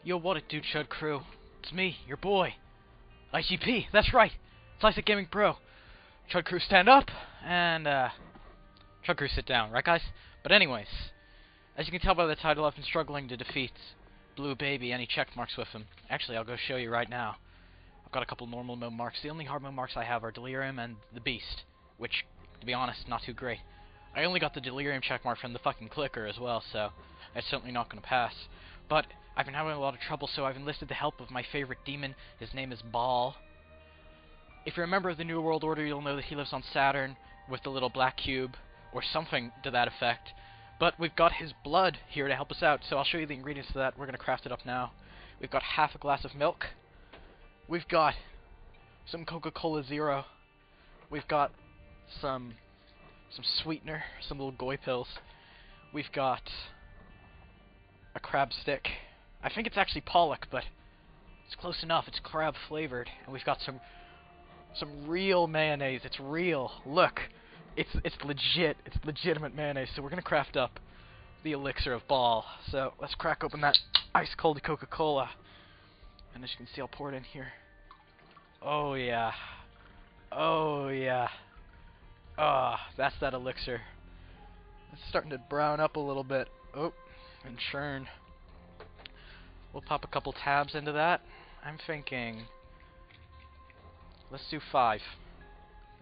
Yo, what it do, Chud Crew? It's me, your boy, IGP. That's right, Classic Gaming Pro. Chud Crew, stand up, and Chud Crew, sit down, right, guys? But anyways, as you can tell by the title, I've been struggling to defeat Blue Baby. Any check marks with him? Actually, I'll go show you right now. I've got a couple normal mode marks. The only hard mode marks I have are Delirium and the Beast, which, to be honest, not too great. I only got the Delirium checkmark from the fucking clicker as well, so it's certainly not going to pass. But I've been having a lot of trouble, so I've enlisted the help of my favorite demon. His name is Baal. If you're a member of the New World Order, you'll know that he lives on Saturn with the little black cube, or something to that effect. But we've got his blood here to help us out, so I'll show you the ingredients of that. We're going to craft it up now. We've got half a glass of milk. We've got some Coca-Cola Zero. We've got some sweetener, some little goy pills. We've got a crab stick. I think it's actually pollock, but it's close enough. It's crab flavored. And we've got some real mayonnaise. It's real. Look, it's legit. It's legitimate mayonnaise. So we're gonna craft up the elixir of Baal. So let's crack open that ice cold Coca-Cola. And as you can see, I'll pour it in here. Oh yeah. Oh yeah. Ah, that's that elixir. It's starting to brown up a little bit. Oh, and churn. We'll pop a couple tabs into that. I'm thinking, let's do 5.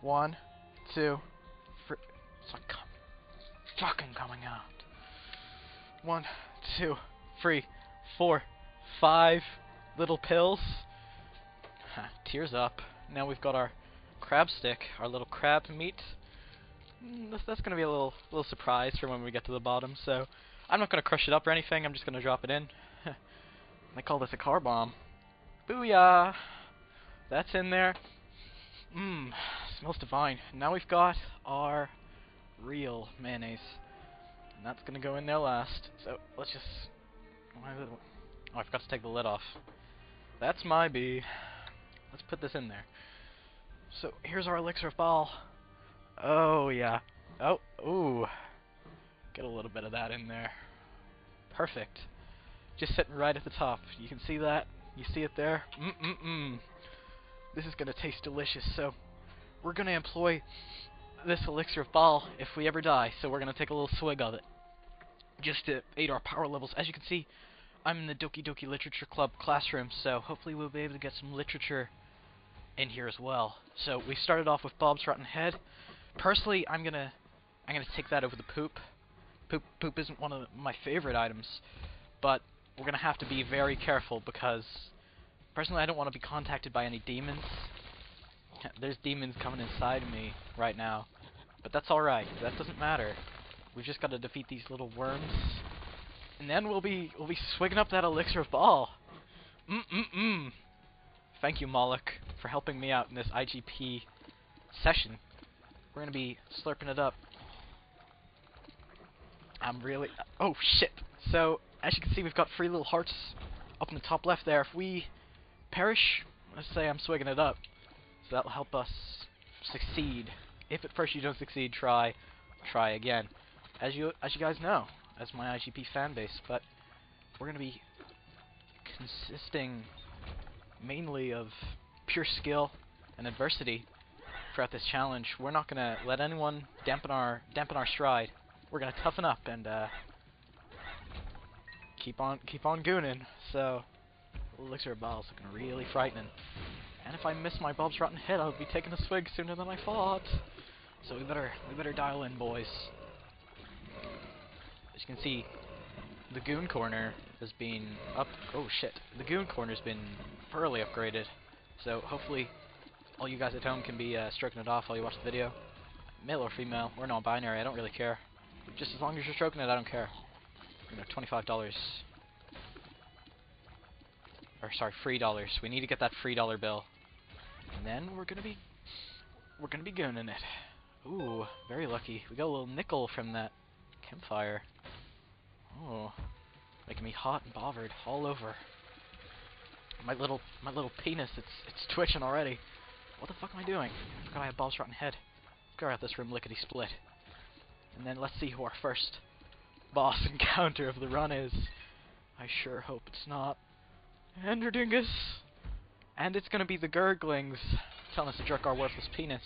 1, 2, 3. It's like fucking coming out. 1, 2, 3, 4, 5 little pills. Tears up. Now we've got our crab stick, our little crab meat. That's gonna be a little surprise for when we get to the bottom. So I'm not gonna crush it up or anything. I'm just gonna drop it in. I call this a car bomb. Booyah! That's in there. Smells divine. Now we've got our real mayonnaise, and that's gonna go in there last. So let's just. Oh, I forgot to take the lid off. That's my bee. Let's put this in there. So here's our elixir of Baal. Oh yeah. Oh, ooh. Get a little bit of that in there. Perfect. Just sitting right at the top. You can see that? You see it there? This is gonna taste delicious. So we're gonna employ this elixir of Baal if we ever die. So we're gonna take a little swig of it, just to aid our power levels. As you can see, I'm in the Doki Doki Literature Club classroom, so hopefully we'll be able to get some literature in here as well. So we started off with Bob's Rotten Head. Personally, I'm gonna take that over the poop. Poop isn't one of my favorite items, but we're gonna have to be very careful because personally I don't want to be contacted by any demons. There's demons coming inside of me right now, but that's all right. That doesn't matter. We've just got to defeat these little worms, and then we'll be swigging up that elixir of Baal. Thank you, Moloch, for helping me out in this IGP session. We're gonna be slurping it up. I'm really... Oh, shit. So, as you can see, we've got 3 little hearts up in the top left there. If we perish, let's say I'm swigging it up. So that'll help us succeed. If at first you don't succeed, try again. As you guys know, as my IGP fan base. But we're gonna be consisting mainly of pure skill and adversity throughout this challenge. We're not gonna let anyone dampen our stride. We're gonna toughen up and keep on gooning. So elixir of Baal is looking really frightening. And if I miss my Bob's Rotten Head, I'll be taking a swig sooner than I thought. So we better dial in, boys. As you can see, the Goon Corner has been oh shit. The Goon Corner's been thoroughly upgraded. So hopefully all you guys at home can be stroking it off while you watch the video. Male or female, or non-binary, I don't really care. Just as long as you're stroking it, I don't care. You know, $25. Or sorry, $3. We need to get that $3 bill. And then we're gonna be gooning it. Ooh, very lucky. We got a little nickel from that campfire. Oh, making me hot and bothered all over. My little penis, it's twitching already. What the fuck am I doing? I forgot I had Bob's Rotten Head. Go out this room lickety split. And then let's see who our first boss encounter of the run is. I sure hope it's not Enderdingus. And it's gonna be the Gurglings telling us to jerk our worthless penis.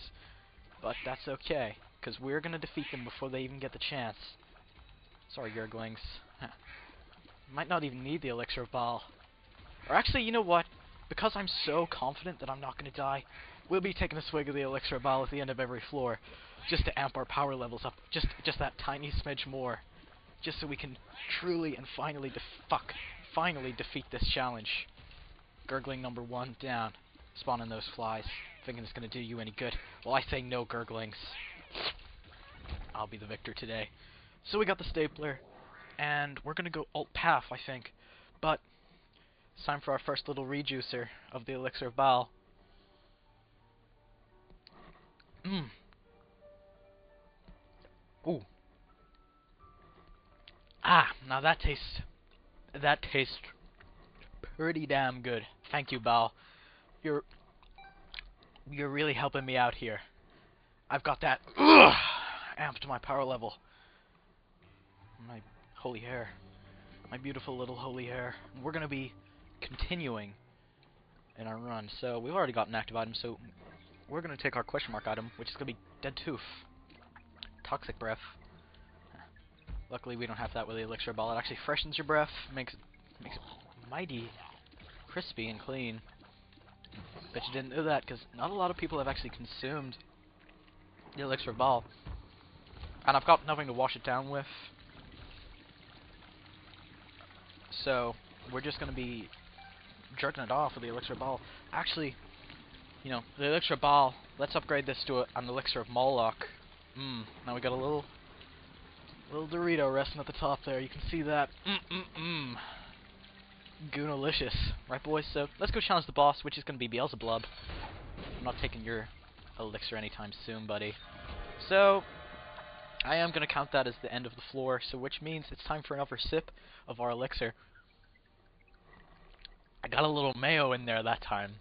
But that's okay, because we're gonna defeat them before they even get the chance. Sorry, Gurglings. Might not even need the elixir of baal. Or actually, you know what? Because I'm so confident that I'm not gonna die, we'll be taking a swig of the elixir of baal at the end of every floor, just to amp our power levels up, just that tiny smidge more, just so we can truly and finally defeat this challenge. Gurgling number 1 down, spawning those flies, thinking it's gonna do you any good. Well, I say no, Gurglings. I'll be the victor today. So we got the stapler, and we're gonna go alt-path, I think, but it's time for our first little rejuicer of the elixir of baal. Ooh. Ah, now that tastes pretty damn good. Thank you, baal. You're really helping me out here. I've got that amped to my power level. My holy hair. My beautiful little holy hair. We're gonna be continuing in our run. So we've already got an active item, so we're gonna take our question mark item, which is gonna be Dead Tooth. Toxic breath. Luckily we don't have that with the elixir of baal. It actually freshens your breath, makes it mighty crispy and clean. Bet you didn't know that, because not a lot of people have actually consumed the elixir of baal. And I've got nothing to wash it down with. So we're just going to be jerking it off with the elixir of baal. Actually, you know, the elixir of baal, let's upgrade this to an elixir of Moloch. Now we got a little Dorito resting at the top there. You can see that. Goonalicious. Right, boys? So let's go challenge the boss, which is going to be Beelzebub. I'm not taking your elixir anytime soon, buddy. So I am going to count that as the end of the floor, so which means it's time for another sip of our elixir. I got a little mayo in there that time.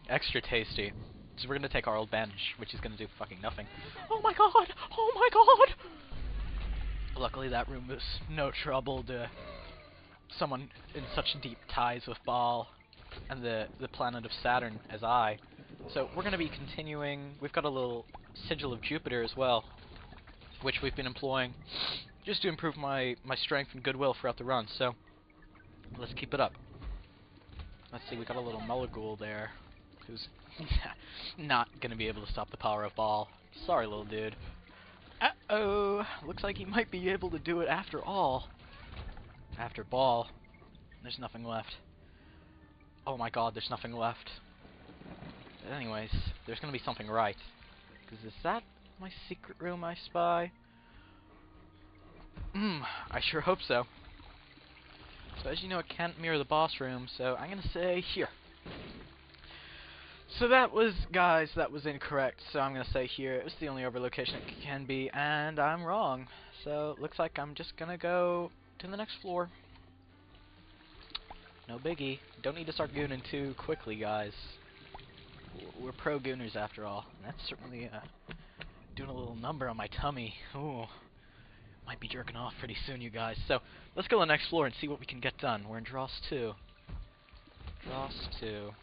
Extra tasty. So we're going to take our old bandage, which is going to do fucking nothing. Oh my god! Oh my god! Luckily that room was no trouble to someone in such deep ties with baal and the planet of Saturn as I. So we're going to be continuing. We've got a little sigil of Jupiter as well, which we've been employing just to improve my strength and goodwill throughout the run. So let's keep it up. Let's see, we got a little Melaghoul there who's not going to be able to stop the power of baal. Sorry, little dude. Uh-oh. Looks like he might be able to do it after all. After baal. There's nothing left. Oh my god, there's nothing left. But anyways, there's going to be something right. Because is that my secret room I spy? I sure hope so. So as you know, it can't mirror the boss room, so I'm going to say here. So that was, guys, that was incorrect, so I'm going to say here. It was the only other location it can be, and I'm wrong. So, looks like I'm just going to go to the next floor. No biggie. Don't need to start gooning too quickly, guys. We're pro gooners after all. And that's certainly doing a little number on my tummy. Ooh. Might be jerking off pretty soon, you guys. So, let's go to the next floor and see what we can get done. We're in Dross 2. Dross 2.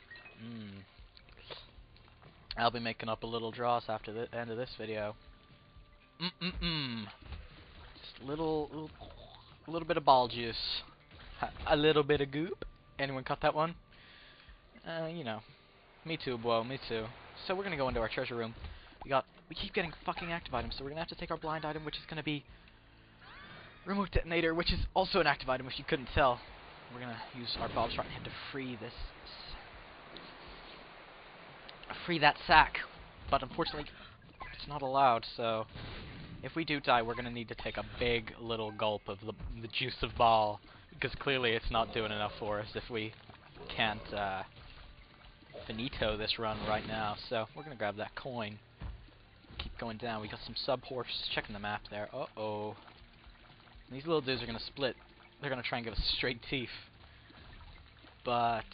I'll be making up a little dross after the end of this video. Just a little bit of baal juice. A little bit of goop. Anyone caught that one? You know. Me too, bro. Me too. So we're gonna go into our treasure room. We keep getting fucking active items, so we're gonna have to take our blind item, which is gonna be remote detonator, which is also an active item if you couldn't tell. We're gonna use our Bob's right hand to free that sack, but unfortunately it's not allowed, so if we do die we're going to need to take a big little gulp of the juice of baal, because clearly it's not doing enough for us if we can't finito this run right now. So we're going to grab that coin, keep going down. We got some sub-horse, checking the map there. Uh-oh. These little dudes are going to split. They're going to try and give us straight teeth, but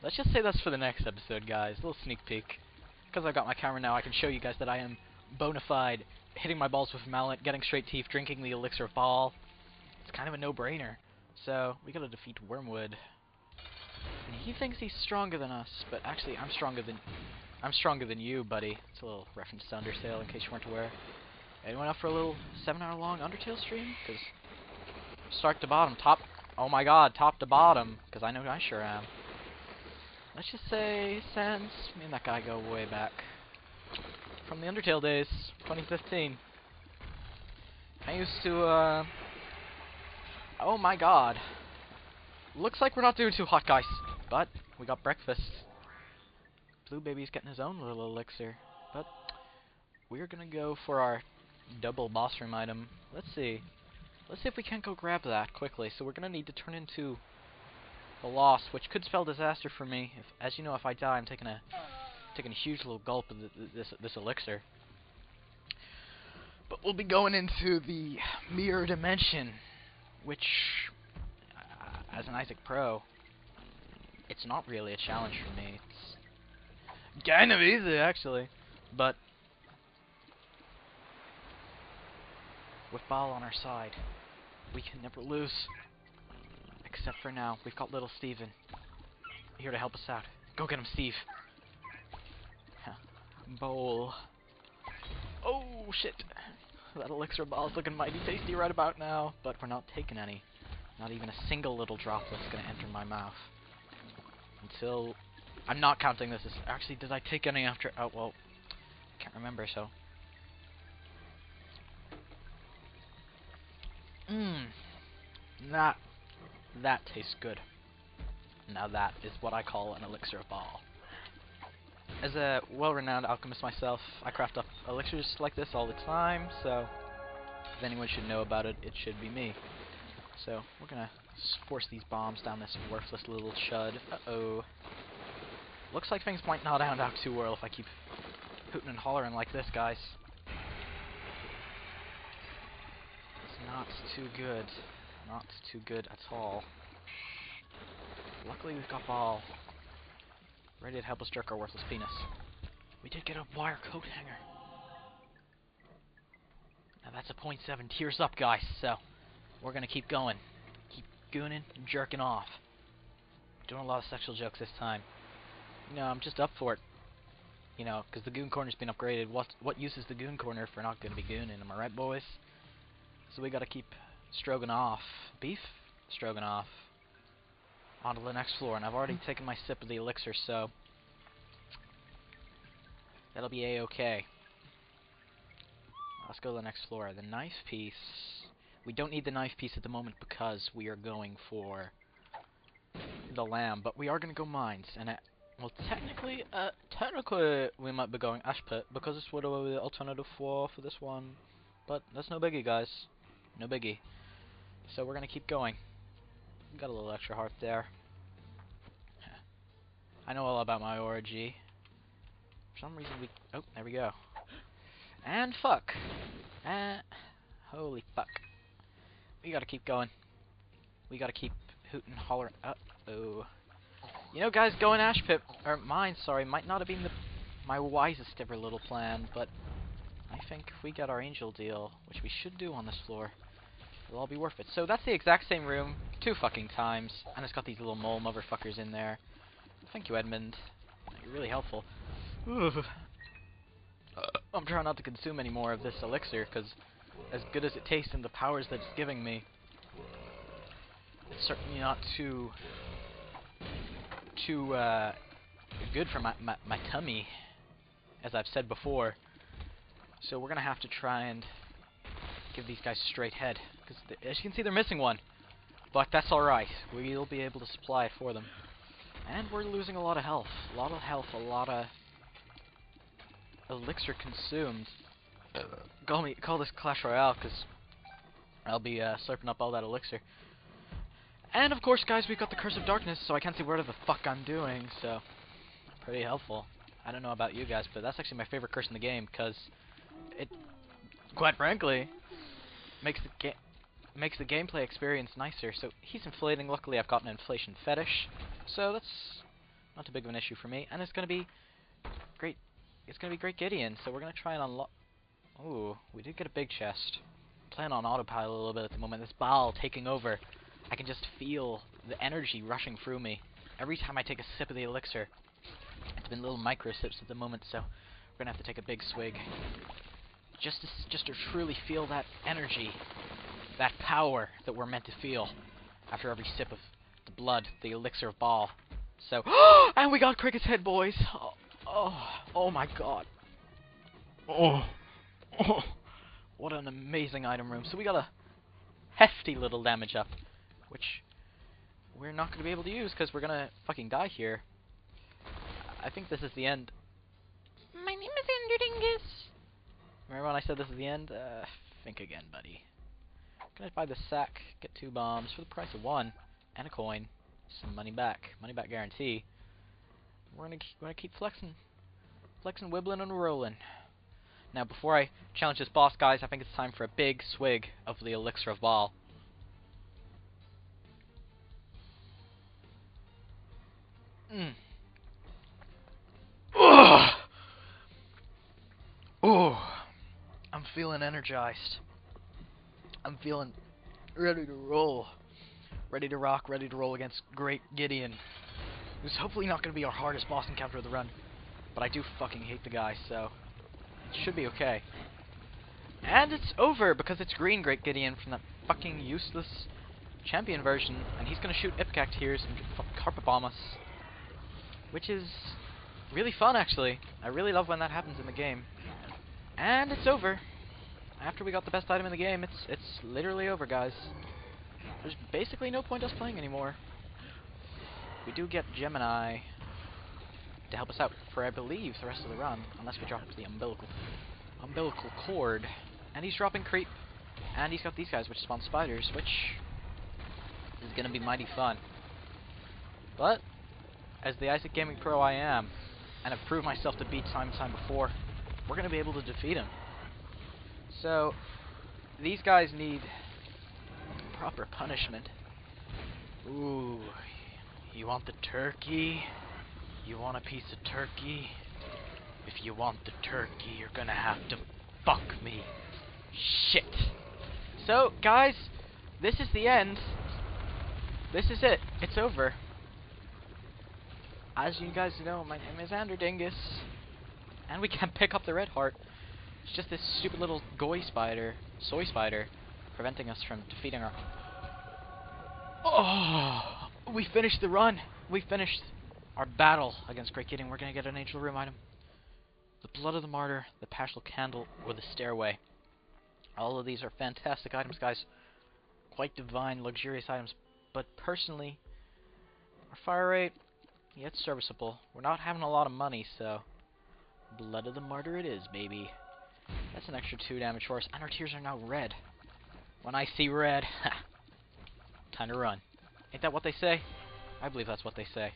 let's just say that's for the next episode, guys. A little sneak peek. Because I've got my camera now, I can show you guys that I am bona fide, hitting my balls with mallet, getting straight teeth, drinking the elixir of baal. It's kind of a no-brainer. So, we gotta defeat Wormwood. And he thinks he's stronger than us, but actually I'm stronger than you, buddy. It's a little reference to Undertale in case you weren't aware. Anyone up for a little 7-hour long Undertale stream? Because start to bottom, oh my god, top to bottom, because I know I sure am. Let's just say, since me and that guy go way back. From the Undertale days, 2015. I used to, oh my god. Looks like we're not doing too hot, guys. But, we got breakfast. Blue Baby's getting his own little elixir. But, we're gonna go for our double boss room item. Let's see. Let's see if we can't go grab that quickly. So we're gonna need to turn into the Lost, which could spell disaster for me. As you know, if I die, I'm taking a huge little gulp of this elixir. But we'll be going into the mirror dimension, which, as an Isaac Pro, it's not really a challenge for me. It's kind of easy, actually. But with Baal on our side, we can never lose. Except for now, we've got little Steven here to help us out. Go get him, Steve. Bowl. Oh, shit. That elixir ball is looking mighty tasty right about now, but we're not taking any. Not even a single little droplet's gonna enter my mouth. Until... I'm not counting this as... Actually, did I take any after... Oh, well... Can't remember, so... That tastes good. Now that is what I call an elixir of Baal. As a well-renowned alchemist myself, I craft up elixirs like this all the time, so if anyone should know about it, it should be me. So, we're gonna force these bombs down this worthless little chud. Uh-oh. Looks like things might not end out too well if I keep hooting and hollering like this, guys. It's not too good. Not too good at all. Luckily we've got Baal ready to help us jerk our worthless penis. We did get a wire coat hanger. Now that's a .7 tears up, guys, so we're gonna keep going. Keep gooning and jerking off. Doing a lot of sexual jokes this time. You know, I'm just up for it. You know, because the Goon Corner's been upgraded. What use is the Goon Corner if we're not gonna be gooning, am I right, boys? So we gotta keep stroganoff. Beef? Stroganoff. Onto the next floor, and I've already taken my sip of the elixir, so that'll be a-okay. Let's go to the next floor. The knife piece. We don't need the knife piece at the moment because we are going for the lamb, but we are going to go mines, and well, technically we might be going ash pit because it's what the alternative for this one, but that's no biggie, guys. No biggie. So we're going to keep going. Got a little extra heart there. I know all about my orgy. For some reason we... Oh, there we go. And fuck. Holy fuck. We gotta keep going. We gotta keep hooting, hollering. Uh-oh. You know, guys, going ash pit, or mine, sorry, might not have been my wisest ever little plan, but I think if we get our angel deal, which we should do on this floor, it'll all be worth it. So that's the exact same room, 2 fucking times, and it's got these little mole motherfuckers in there. Thank you, Edmund. You're really helpful. I'm trying not to consume any more of this elixir, because as good as it tastes and the powers that it's giving me, it's certainly not too good for my tummy, as I've said before. So we're going to have to try and give these guys straight head, because as you can see they're missing one, but that's alright. We'll be able to supply it for them. And we're losing a lot of health. A lot of elixir consumed. Call this Clash Royale, because I'll be slurping up all that elixir. And of course, guys, we've got the Curse of Darkness, so I can't see what the fuck I'm doing, so pretty helpful. I don't know about you guys, but that's actually my favorite curse in the game, because it, quite frankly, makes the gameplay experience nicer. So he's inflating. Luckily, I've got an inflation fetish, so that's not too big of an issue for me. And it's gonna be great. It's gonna be great Gideon. So we're gonna try and unlock. Ooh, we did get a big chest. I'm playing on autopilot a little bit at the moment. This Baal taking over I can just feel the energy rushing through me every time I take a sip of the elixir. It's been little micro sips at the moment, so we're gonna have to take a big swig. Just to truly feel that energy, that power that we're meant to feel after every sip of the blood, the elixir of Baal. So, and we got Cricket's head, boys. Oh my god. Oh, what an amazing item room. So we got a hefty little damage up, which we're not going to be able to use because we're going to fucking die here. I think this is the end. My name is Anderdingus. Remember when I said this is the end? Think again, buddy. Gonna buy the sack, get 2 bombs for the price of 1, and a coin. Some money back guarantee. We're gonna keep flexing, wibbling and rolling. Now, before I challenge this boss, guys, I think it's time for a big swig of the elixir of Baal. I'm feeling energized. I'm feeling ready to roll. Ready to rock, ready to roll against Great Gideon. Who's hopefully not going to be our hardest boss encounter of the run. But I do fucking hate the guy, so it should be okay. And it's over, because it's Green Great Gideon from that fucking useless champion version. And he's going to shoot Ipecac Tears and carpet bomb us. Which is really fun, actually. I really love when that happens in the game. And it's over. After we got the best item in the game, it's literally over, guys. There's basically no point us playing anymore. We do get Gemini to help us out for, I believe, the rest of the run, unless we drop the umbilical cord. And he's dropping creep, and he's got these guys which spawn spiders, which is gonna be mighty fun. But as the Isaac Gaming Pro I am, and have proved myself to be time and time before, we're gonna be able to defeat him. So these guys need proper punishment. Ooh, you want the turkey? You want a piece of turkey? If you want the turkey, you're gonna have to fuck me. Shit. So, guys, this is the end. This is it. It's over. As you guys know, my name is Anderdingus. And we can't pick up the red heart. It's just this stupid little soy spider, preventing us from defeating our... Oh! We finished the run! We finished our battle against Great Gideon. We're gonna get an Angel Room item. The Blood of the Martyr, the Paschal Candle, or the Stairway. All of these are fantastic items, guys. Quite divine, luxurious items. But personally, our fire rate, yeah, it's serviceable. We're not having a lot of money, so... Blood of the Martyr it is, baby. That's an extra 2 damage for us, and our tears are now red. When I see red, time to run. Ain't that what they say? I believe that's what they say.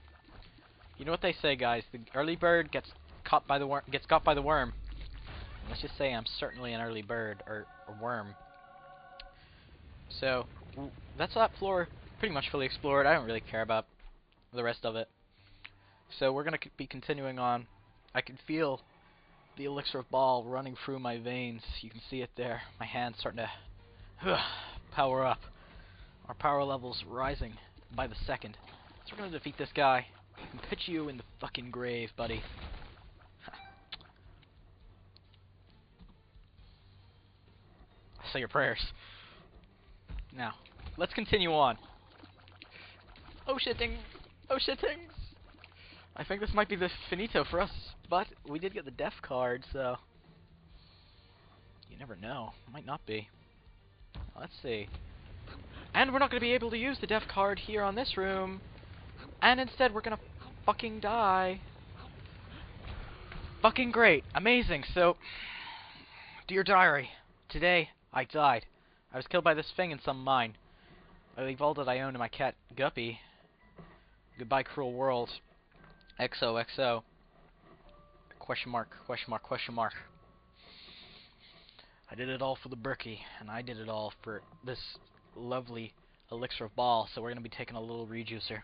You know what they say, guys? The early bird gets caught by the worm. Let's just say I'm certainly an early bird or a worm. So that's that floor pretty much fully explored. I don't really care about the rest of it. So we're gonna be continuing on. I can feel the elixir of Baal running through my veins. You can see it there. My hand's starting to power up. Our power level's rising by the second. So we're gonna defeat this guy and pitch you in the fucking grave, buddy. Say your prayers. Now, let's continue on. Oh shitting! Oh shittings! I think this might be the finito for us, but we did get the death card, so... You never know. Might not be. Let's see. And we're not going to be able to use the death card here on this room. And instead we're going to fucking die. Fucking great. Amazing. So, dear diary, today I died. I was killed by this thing in some mine. I leave all that I own to my cat, Guppy. Goodbye, cruel world. XOXO. Question mark, question mark, question mark. I did it all for the Berkey, and I did it all for this lovely elixir of Baal, so we're going to be taking a little rejuicer.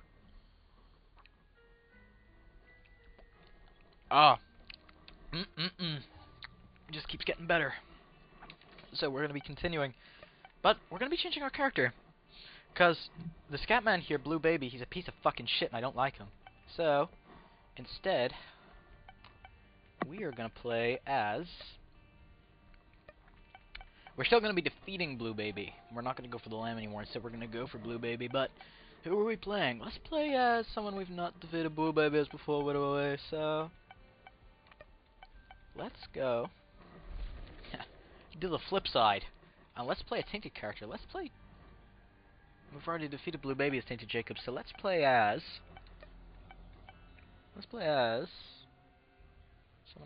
Ah. It just keeps getting better. So we're going to be continuing. But we're going to be changing our character. Because the Scatman here, Blue Baby, he's a piece of fucking shit and I don't like him. So, instead, we are going to play as... We're still going to be defeating Blue Baby. We're not going to go for the lamb anymore. Instead, we're going to go for Blue Baby. But who are we playing? Let's play as someone we've not defeated Blue Baby as before. Whatever. So, let's go. Do the flip side. Let's play a tainted character. Let's play... We've already defeated Blue Baby as Tainted Jacob, so let's play as... someone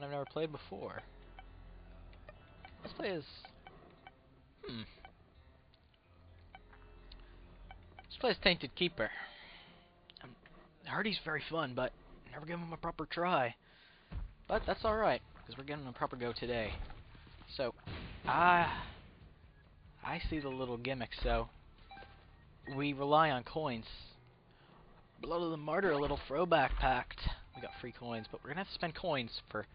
I've never played before. Let's play as... Let's play as Tainted Keeper. I heard he's very fun, but never give him a proper try. But that's alright, because we're getting a proper go today. So, I see the little gimmick, so... We rely on coins. Blood of the Martyr, a little throwback pact. We got free coins, but we're gonna have to spend coins for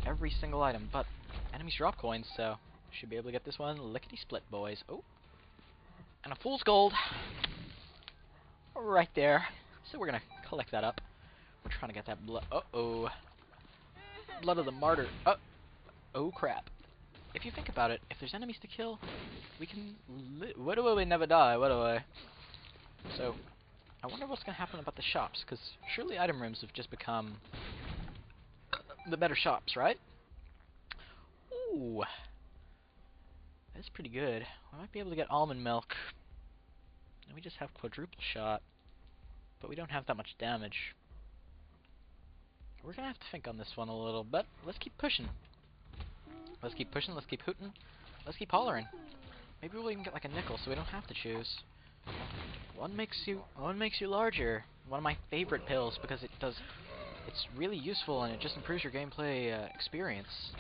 every single item. But enemies drop coins, so should be able to get this one lickety split, boys. Oh, and a fool's gold right there. So we're gonna collect that up. We're trying to get that blood. Blood of the Martyr. Oh crap. If you think about it, if there's enemies to kill, we can... What do we never die? What do I? So, I wonder what's going to happen about the shops, because surely item rooms have just become the better shops, right? Ooh. That's pretty good. We might be able to get almond milk. And we just have quadruple shot. But we don't have that much damage. We're going to have to think on this one a little, but let's keep pushing. Let's keep pushing, let's keep hooting, let's keep hollering. Maybe we'll even get like a nickel so we don't have to choose. One makes you larger. One of my favorite pills because it's really useful and it just improves your gameplay experience.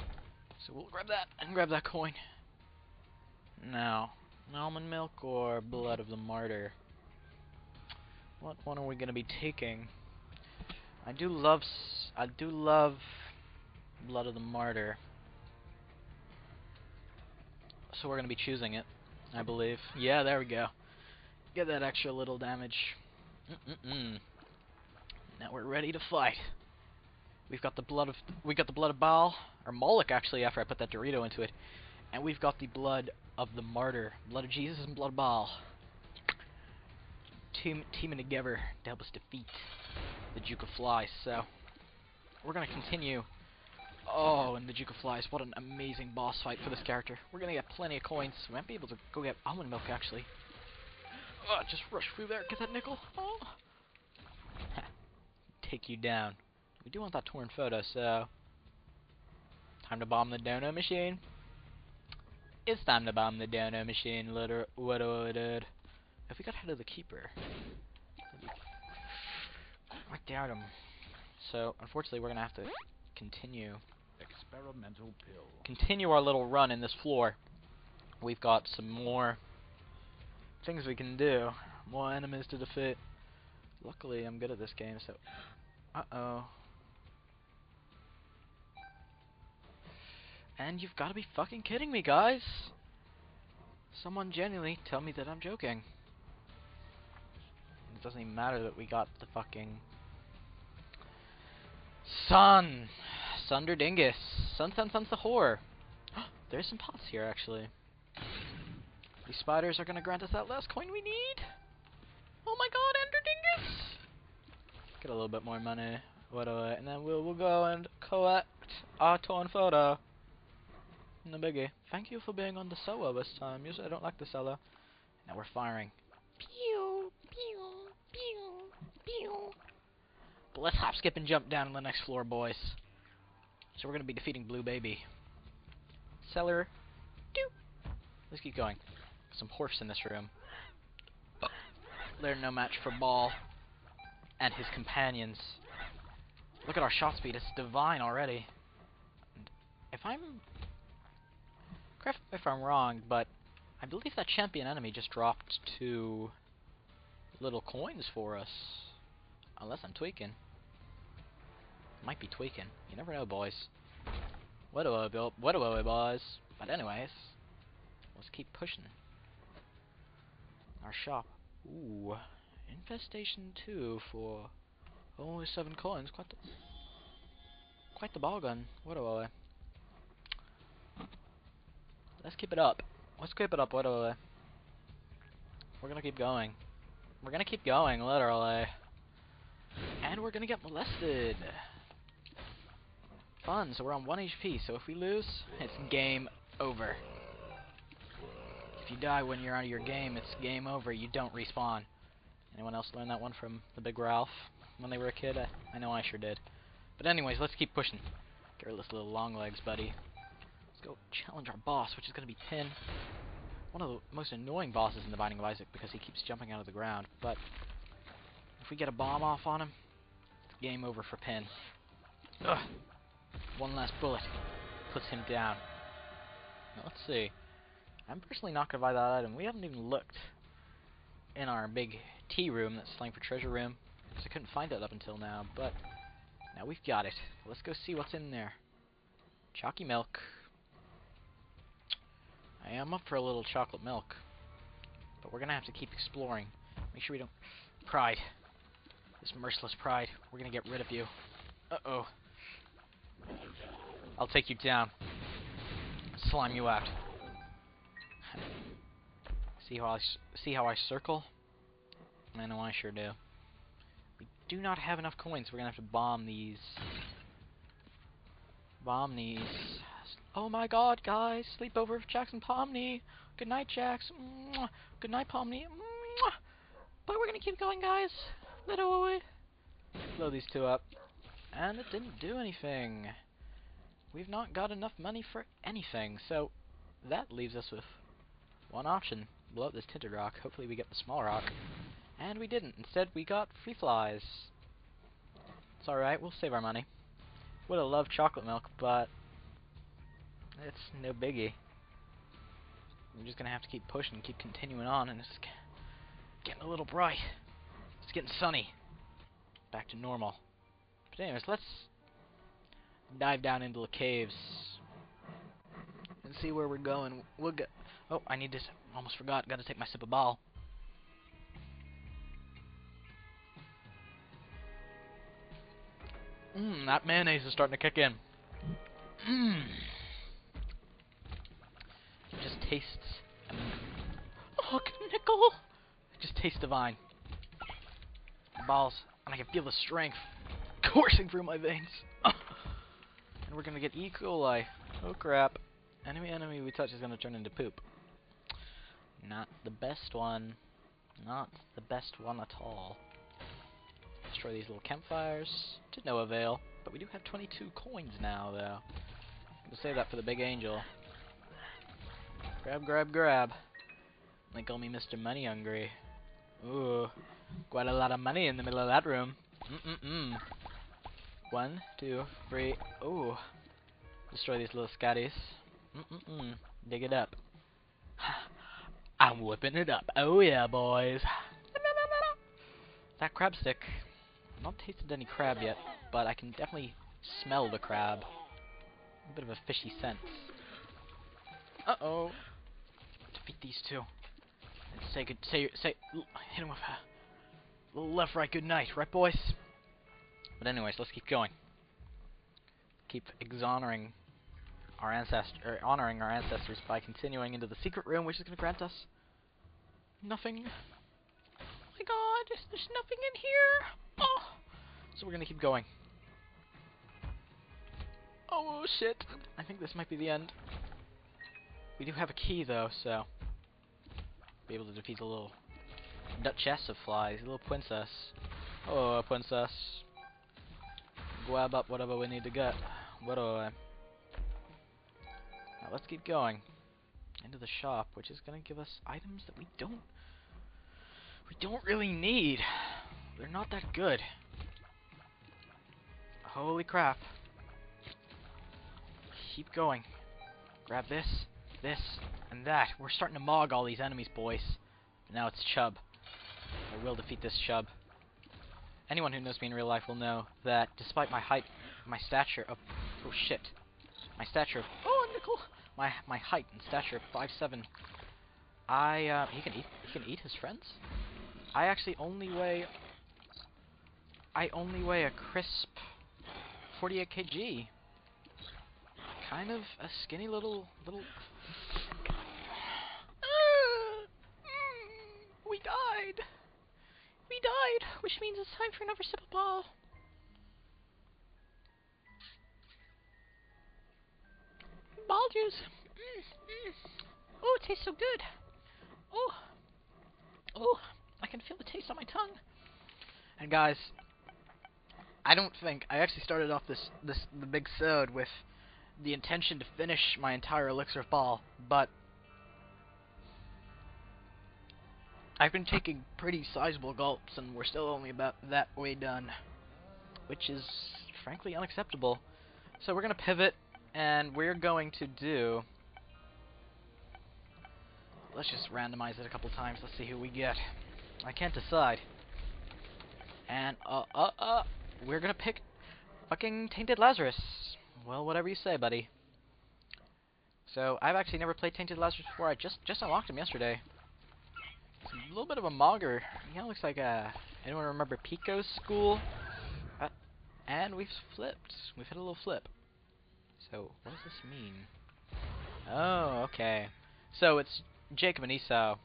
So we'll grab that and grab that coin. Now, almond milk or blood of the martyr? What one are we gonna be taking? I do love blood of the martyr. So we're going to be choosing it, I believe. Yeah, there we go. Get that extra little damage. Now we're ready to fight. We've got the blood of Baal, or Moloch actually, after I put that Dorito into it. And we've got the blood of the martyr, blood of Jesus and blood of Baal. Teaming together to help us defeat the Duke of Flies. So we're going to continue. Oh, and the Duke of Flies, what an amazing boss fight for this character. We're gonna get plenty of coins. We might be able to go get almond milk, actually. Just rush through there, get that nickel. Oh. Take you down. We do want that torn photo, so... Time to bomb the dono machine. It's time to bomb the dono machine, what if we got ahead of the keeper... I doubt him. So, unfortunately, we're gonna have to continue our little run in this floor. We've got some more things we can do, more enemies to defeat. Luckily I'm good at this game, so and you've got to be fucking kidding me, guys. Someone genuinely tell me that I'm joking. It doesn't even matter that we got the fucking Sunder Dingus. Sun's the whore. There's some pots here, actually. These spiders are gonna grant us that last coin we need. Oh my god, Ender Dingus! Get a little bit more money. And then we'll go and collect our torn photo. No biggie. Thank you for being on the cellar this time. Usually I don't like the cellar. Now we're firing. Pew, pew, pew, pew. But let's hop, skip, and jump down to the next floor, boys. So we're going to be defeating Blue Baby. Cellar. Doop. Let's keep going. Some horse in this room. They're no match for Baal and his companions. Look at our shot speed. It's divine already. And correct me if I'm wrong, but I believe that champion enemy just dropped 2 little coins for us. Unless I'm tweaking. Might be tweaking. You never know, boys. What do I, boys? But anyways, let's keep pushing our shop. Ooh, infestation 2 for only 7 coins. Quite the ball gun. What do I? Let's keep it up. Let's keep it up. What do I? We're gonna keep going. We're gonna keep going, literally. And we're gonna get molested. Fun. So we're on 1 HP. So if we lose, it's game over. If you die when you're out of your game, it's game over. You don't respawn. Anyone else learn that one from the Big Ralph when they were a kid? I know I sure did. But anyways, let's keep pushing. Get rid of this little long legs, buddy. Let's go challenge our boss, which is going to be Pin. One of the most annoying bosses in The Binding of Isaac because he keeps jumping out of the ground. But if we get a bomb off on him, it's game over for Pin. Ugh. One last bullet puts him down. Now, let's see. I'm personally not going to buy that item. We haven't even looked in our big tea room that's slang for treasure room, because I couldn't find it up until now, but now we've got it. Let's go see what's in there. Chalky milk. I am up for a little chocolate milk, but we're going to have to keep exploring. Make sure we don't... Pride. This merciless pride. We're going to get rid of you. Uh-oh. I'll take you slime you out. See how I circle? I know I sure do. We do not have enough coins. We're gonna have to bomb these. Oh my God, guys! Sleepover with Jax and Pomni. Good night, Jax. Mwah. Good night, Pomni. Mwah. But we're gonna keep going, guys. Little. Blow these two up, and it didn't do anything. We've not got enough money for anything, so that leaves us with one option. Blow up this tinted rock. Hopefully we get the small rock. And we didn't. Instead, we got free flies. It's alright. We'll save our money. Would have loved chocolate milk, but it's no biggie. We're just going to have to keep pushing, keep continuing on, and it's getting a little bright. It's getting sunny. Back to normal. But anyways, let's dive down into the caves and see where we're going. We'll get... Oh, I need this. Almost forgot. Got to take my sip of baal. That mayonnaise is starting to kick in. It just tastes... Oh, nickel! It just tastes divine. Balls. And I can feel the strength coursing through my veins. And we're gonna get E. coli. Oh, crap. Enemy we touch is gonna turn into poop. Not the best one. Not the best one at all. Destroy these little campfires. To no avail. But we do have 22 coins now, though. We'll save that for the big angel. Grab, grab, grab. They call me Mr. Money Hungry. Ooh. Quite a lot of money in the middle of that room. 1, 2, 3. Ooh. Destroy these little scatties. Dig it up. I'm whipping it up. Oh yeah, boys. That crab stick. I've not tasted any crab yet, but I can definitely smell the crab. A bit of a fishy scent. Uh-oh. Defeat these two. And hit him with a little left, right, good night, right, boys? But anyways, let's keep going. Keep honoring our ancestors by continuing into the secret room, which is going to grant us nothing. Oh my God, there's nothing in here. Oh. So we're going to keep going. Oh shit! I think this might be the end. We do have a key though, so be able to defeat a little Duchess of Flies, a little princess. Oh, princess. Grab up whatever we need to get. What do I? Now let's keep going into the shop, which is gonna give us items that we don't really need. They're not that good. Holy crap. Keep going. Grab this, and that. We're starting to mog all these enemies, boys. But now it's Chub. I will defeat this Chub. Anyone who knows me in real life will know that despite my height, my stature of... Oh shit. My stature of... Oh, nickel! My height and stature of 5'7". He can eat his friends? I actually only weigh a crisp 48 kg. Kind of a skinny little. We died. We died, which means it's time for another sip of ball. Ball juice. Oh, it tastes so good. Oh, I can feel the taste on my tongue. And guys, I actually started off the big sode with the intention to finish my entire elixir of ball, but I've been taking pretty sizable gulps, and we're still only about that way done, which is frankly unacceptable. So we're gonna pivot, and we're going to do. Let's just randomize it a couple times. Let's see who we get. I can't decide. And we're gonna pick fucking Tainted Lazarus. Well, whatever you say, buddy. So I've actually never played Tainted Lazarus before. I just unlocked him yesterday. It's a little bit of a mogger. He looks like anyone remember Pico's school? And we've flipped. We've hit a little flip. So what does this mean? Oh, okay. So it's Jacob and Esau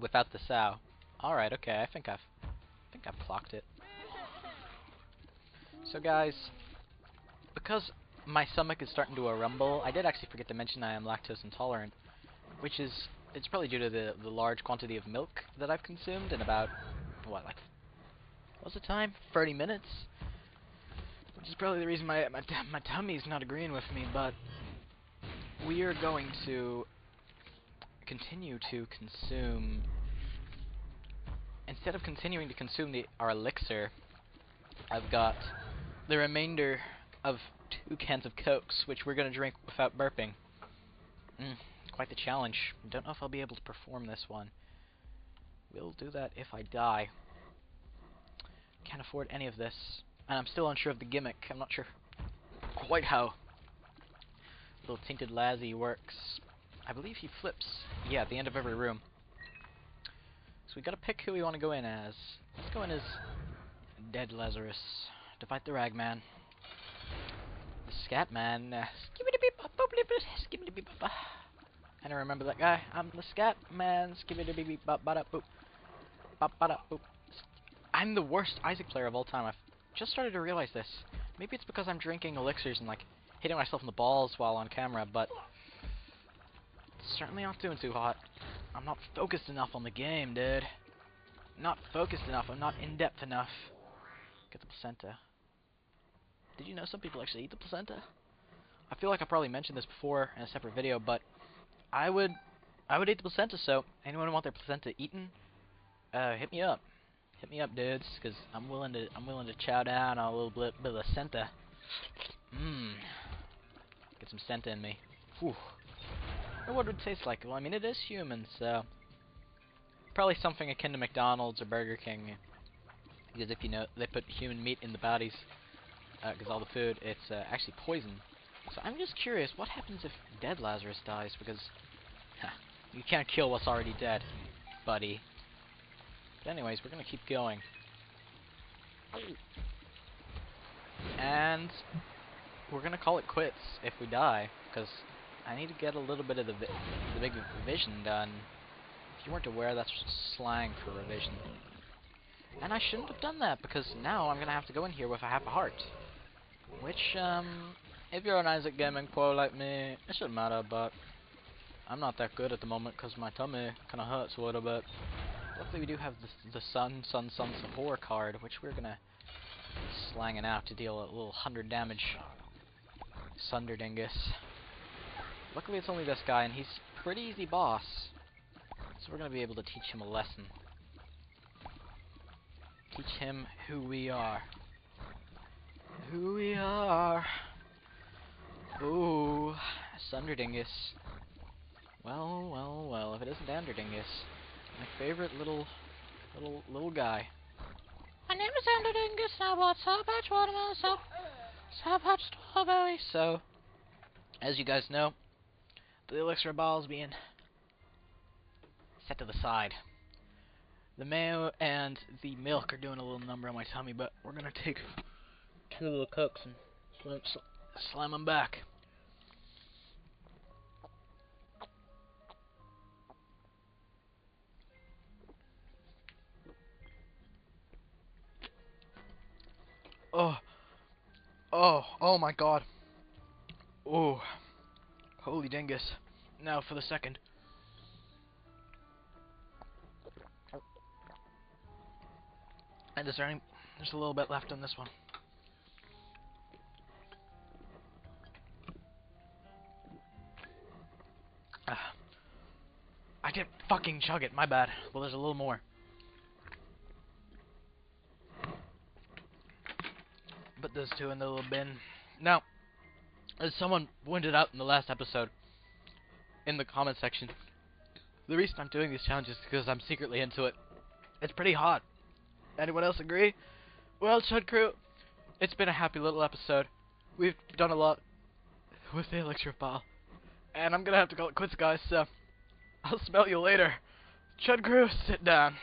without the sow. All right, okay. I think I've clocked it. So guys, because my stomach is starting to rumble, I did actually forget to mention I am lactose intolerant, which is it's probably due to the large quantity of milk that I've consumed in about what what's the time? 30 minutes. Which is probably the reason my tummy's not agreeing with me, but we are going to continue to consume. Instead of continuing to consume our elixir, I've got the remainder of 2 cans of Cokes, which we're going to drink without burping. Quite the challenge. Don't know if I'll be able to perform this one. We'll do that if I die. Can't afford any of this. And I'm still unsure of the gimmick. I'm not sure quite how little Tainted Lazzy works. I believe he flips, yeah, at the end of every room. So we gotta pick who we want to go in as. Let's go in as Dead Lazarus to fight the Ragman. The Scatman. And I remember that guy. I'm the Scatman. I'm the worst Isaac player of all time. I've just started to realize this. Maybe it's because I'm drinking elixirs and like hitting myself in the balls while on camera, but it's certainly not doing too hot. I'm not focused enough on the game, dude. Not focused enough. I'm not in-depth enough. Get the placenta. Did you know some people actually eat the placenta? I feel like I probably mentioned this before in a separate video, but I would eat the placenta. So anyone want their placenta eaten? Hit me up. Hit me up, dudes, because I'm willing to chow down on a little bit of placenta. Get some scent in me. Whew. I wonder what it would taste like. Well, I mean, it is human, so probably something akin to McDonald's or Burger King. Because if you know, they put human meat in the bodies, because all the food, it's actually poison. So I'm just curious, what happens if Dead Lazarus dies? Because you can't kill what's already dead, buddy. But anyways, we're gonna keep going. And we're gonna call it quits if we die, because I need to get a little bit of the big revision done. If you weren't aware, that's slang for revision. And I shouldn't have done that, because now I'm gonna have to go in here with a half a heart. Which, if you're an Isaac Gaming pro like me, it shouldn't matter, but I'm not that good at the moment, because my tummy kinda hurts a little bit. Luckily we do have the Sun Sahur card, which we're gonna slang it out to deal a little 100 damage. Sunderdingus. Luckily it's only this guy, and he's pretty easy boss. So we're gonna be able to teach him a lesson. Teach him who we are. Who we are. Ooh, Sunderdingus. Well, if it isn't Anderdingus. My favorite little guy. My name is Anderdingus, and I want Sour Patch Watermelon, Sour Patch Strawberry. So, as you guys know, the elixir ball is being set to the side. The mayo and the milk are doing a little number on my tummy, but we're gonna take 2 little cokes and slam them back. Oh my god. Oh, holy dingus. Now for the second. And there's a little bit left on this one. I didn't fucking chug it, my bad. Well, there's a little more. Put those 2 in the little bin. Now, as someone pointed out in the last episode, in the comment section, the reason I'm doing these challenges is because I'm secretly into it. It's pretty hot. Anyone else agree? Well, Chud Crew, it's been a happy little episode. We've done a lot with the elixir of baal. And I'm gonna have to call it quits, guys, so I'll smell you later. Chud Crew, sit down.